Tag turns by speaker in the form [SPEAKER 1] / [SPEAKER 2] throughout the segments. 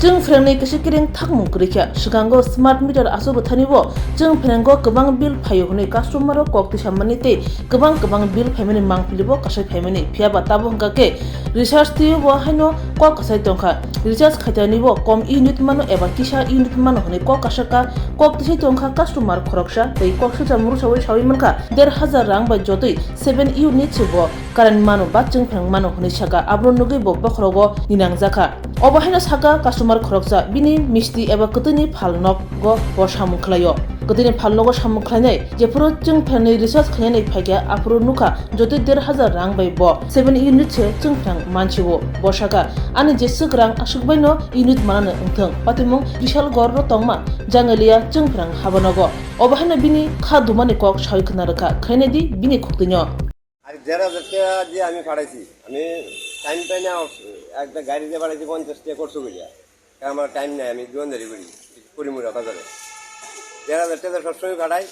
[SPEAKER 1] Chwngpherangni kisikiring thakmung kurikya sigango smart meter asuru thanibo Chwngpherango gobang bill phayo hune customer Kwtwi sammani tei gobang bill phaimani mangpilibo kasai phaimani phiaba tabo hingkake research tiyo haino kol kasai tongkha research khaitanibo kom unit mano eba kisa unit mano hune kol kasaka Kwtwi sai tongkha customer Khoroksa tei Khoroksa murusawi sawi mankha 1000 rang bai jotui 7 unit sibo current mano ba Chwngpherang mano hune saka abro nugi bo bakhrogo ninangjaka obahaino saka customer Khoroksa bini misti eba Kwtwini Phalnok go bo samung khlaio Kwtwini Phalnok go samung khlainai jeforo Chwngpherangni research khlainai phaikya afro nukha jotui 1000 rang bai bo 7 unit se Chwngpherang manchibo bo saka ani je sukrang asukbaino unit manane ungthang patimung bishal gorro tongma Jangaliao Chwngpherang habanogo obahaino bini kha dumani kok sawi khna rakha khainadi bini khuktinyo
[SPEAKER 2] আর 1000 টাকা দিয়ে আমি পাঠাইছি আমি time পাই না একটা গাড়ি দিয়ে পাঠাইছি 50 টাকা করছো কইয়া আমার টাইম নাই আমি দোকানদারি করি পরিমুরা বাজারে 1000 টাকা সবসময় পাঠাই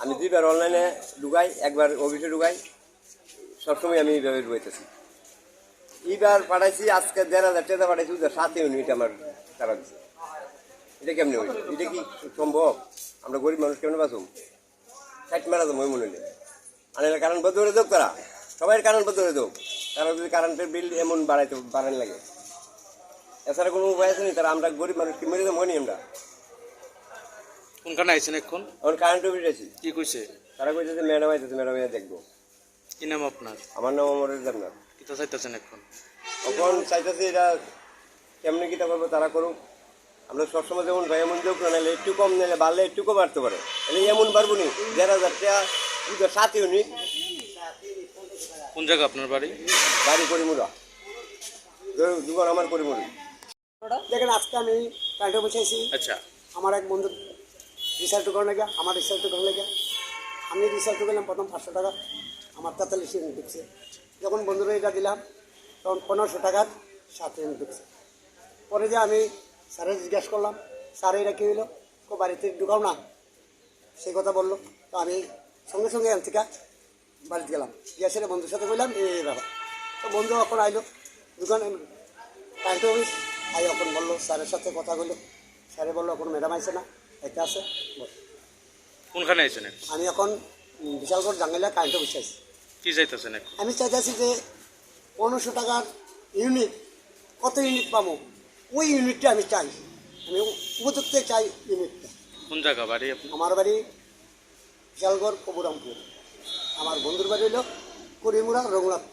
[SPEAKER 2] আমি দুইবার অনলাইনে ঢুকাই একবার অফিসে ঢুকাই সবসময় আমি এইভাবে ঢুকাইতেছি এইবার পাঠাইছি আজকে 1000 টাকা পাঠাইছি 7 ইউনিট আমার টাকা দিচ্ছে এটা কেমনে হইল এটা কি সম্ভব আমরা গরিব মানুষ কেমনে বাঁচুম 60 মারা যাবো মনে নেই আনার কারণ বদলে দেব তারা সবাই কারণ বদলে দেব তারা যদি কারেন্টের বিল এমন বাড়ান লাগে এছাড়া কোনো উপায় আছে না তারা আমরা গরিব মানুষ কি মেরে দেবো নি আমরা
[SPEAKER 3] কোনখানে আইছেন এখন
[SPEAKER 2] এখন কারেন্ট অফিস আছি
[SPEAKER 3] কি কইছে
[SPEAKER 2] তারা কইছে যে ম্যাডাম আইতেছে ম্যাডাম দেখবো
[SPEAKER 3] কি নাম আপনার
[SPEAKER 2] আমার নাম অমরেশ দেবনাথ
[SPEAKER 3] কিতা চাইতেছেন এখন
[SPEAKER 2] এখন চাইতেছি এটা কেমনি কিটা করবো তারা করুক আমরা সবসময় যেমন ভাই এমন যোগ না নাহলে একটু কম নিলে বাড়লে একটুকু বাড়তে পারে তাহলে এমন পারবো নি 1000 টাকা 7 ইউনিট
[SPEAKER 3] কোন জায়গা আপনার বাড়ি
[SPEAKER 2] বাড়ি পরিমুরা দুবার আমার পরিমুরি
[SPEAKER 4] দেখেন আজকে আমি কারেন্টে বসেছি
[SPEAKER 3] আচ্ছা
[SPEAKER 4] আমার এক বন্ধু রিসার্চ করার লাগে আমার রিসার্চ করার লাগে আমি রিসার্চ করলাম প্রথম 500 টাকা আমার 43 ইউনিট ঢুকছে যখন বন্ধুরা এটা দিলাম তখন 1500 টাকার 7 ইউনিট ঢুকছে পরে যে আমি স্যারের জিজ্ঞাসা করলাম স্যার এটা কী হলো কো বাড়িতে ঢুকাও না সেই কথা বললো তো আমি সঙ্গে সঙ্গে এখান থেকে বাড়িতে গেলাম গ্যাসের বন্ধুর সাথে বললাম এই ব্যাপার তো বন্ধু এখন আইলো দোকানে কারেন্ট অফিস আই এখন বললো স্যারের সাথে কথা বললো স্যারে বললো এখন ম্যাডাম আইসে না এটা আছে
[SPEAKER 3] কোনখানে আইছেন
[SPEAKER 4] আমি এখন বিশালগড় জাঙ্গালিয়া কারেন্ট অফিস আইছি
[SPEAKER 3] কি চাইতেছেন এখন
[SPEAKER 4] আমি চাইতেছি যে 1500 টাকার ইউনিট কত ইউনিট পাবো ওই ইউনিটটা আমি চাই আমি উপযুক্ত চাই ইউনিটটা
[SPEAKER 3] কোন জায়গা বাড়ি আপনি
[SPEAKER 4] আমার বাড়ি বিশালগড় কবুরামপুর আমার বন্ধুর বাড়ি হলো করিমুরা রঘুনাথ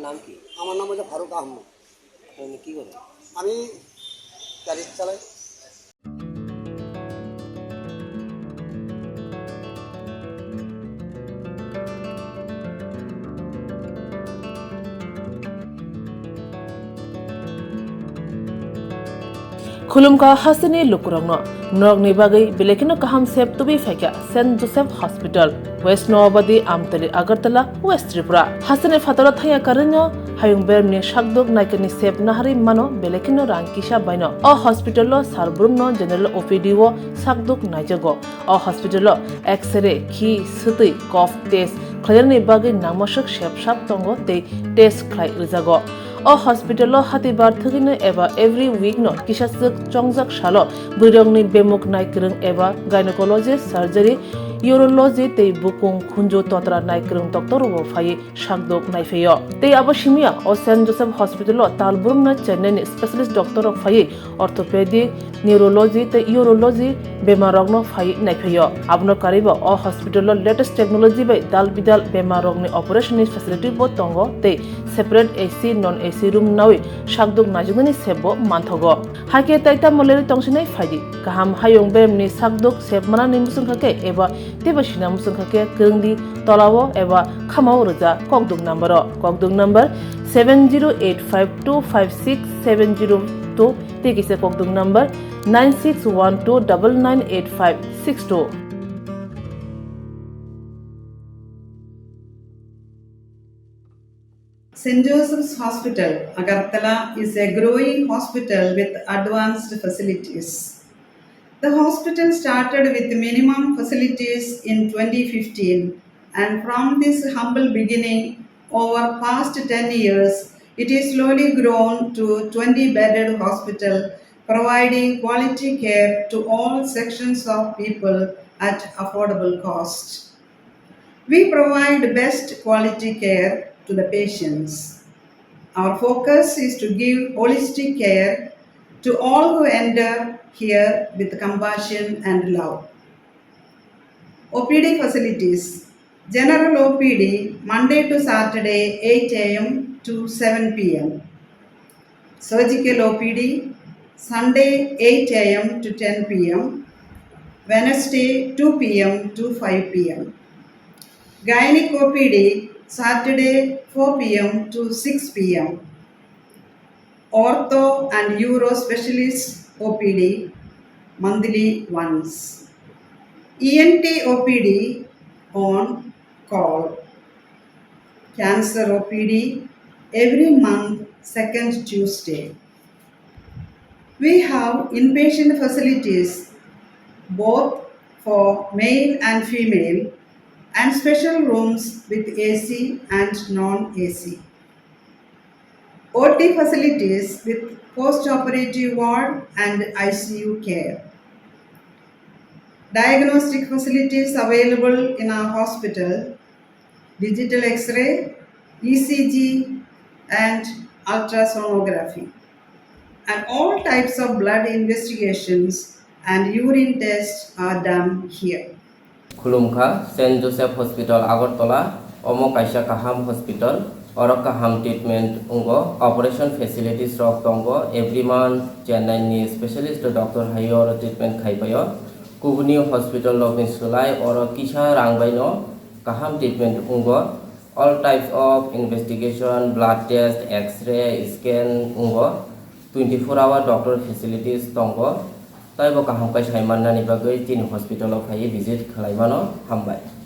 [SPEAKER 5] নাম কি
[SPEAKER 4] আমার নাম হলো ফারুক আহমদ
[SPEAKER 5] আপনি কি করেন
[SPEAKER 4] আমি গাড়ি চালাই
[SPEAKER 1] Khulumka hasini lukurangno norogni bagai belekino kaham sep tubi faikya St. Joseph Hospital West Noabadi Amtali Agartala West Tripura hasini fatara thaya karinyo hayungbermni shakdok naikani sep nahari mano belekino rangkisha baino o hospitalo sarbrumno general OPD wo sakdok naijago o hospitalo x-ray khi sutui cough test khajarni bagai namashak shepshap tongo tei test khlai rijago o hospital hatibar thugino eba every week no kisasuk chongjak shalo buirongni bemuk naikrung eba gynecologist surgery urology tei bukung khunjo totra naikrung doctor wo phai shakdok naifeyo tei abo simia o St. Joseph Hospital talburna chennai ni specialist doctor ok phai orthopedic neurology tei urology bemarogno phai naifeyo abno karibo o hospital latest technology bai dal bidal bemarogni operation facility bo tongo tei separate AC non AC room nawi shakdok najugni sebo manthogo hake taita moleri tongsinai phaidi kaham hayong bemni shakdok sebmana ni musungkhake eba tebasina musungkhake krungdi tolawo eba khamao roja kokdok number 7085256702 tekise kokdok number 9612998562
[SPEAKER 6] St. Joseph's Hospital, Agartala is a growing hospital with advanced facilities. The hospital started with minimum facilities in 2015, and from this humble beginning, over past 10 years, it is slowly grown to 20-bedded hospital providing quality care to all sections of people at affordable cost. We provide best quality care to the patients. Our focus is to give holistic care to all who enter here with compassion and love. OPD facilities. General OPD Monday to Saturday 8 a.m. to 7 p.m. Surgical OPD Sunday 8 a.m. to 10 p.m. Wednesday 2 p.m. to 5 p.m. Gynec OPD Saturday 4 p.m. to 6 p.m. Ortho and Uro Specialist OPD monthly once. ENT OPD on call. Cancer OPD every month, second Tuesday. We have inpatient facilities both for male and female and special rooms with AC and non-AC. OT facilities with post-operative ward and ICU care. Diagnostic facilities available in our hospital, digital X-ray, ECG and ultrasonography. And all types of blood investigations and urine tests are done here.
[SPEAKER 5] Khulumkha, St. Joseph Hospital, Agartala, Omo Kaisa Kaham Hospital, Oro Kaham treatment ungo, operation facilities rock tongo, every month, Chennai ni specialist doctor hayo treatment khaipayo, Kubuni Hospital Lokin Sulai, Oro Kisha Rangbaino, Kaham treatment ungo, all types of investigation, blood test, X-ray, scan ungo, 24-hour doctor facilities tongo, Taibo Kaham Kai Shaiman Nani Bagai, Tin Hospital of Hai visit Kalaimano, Hambai.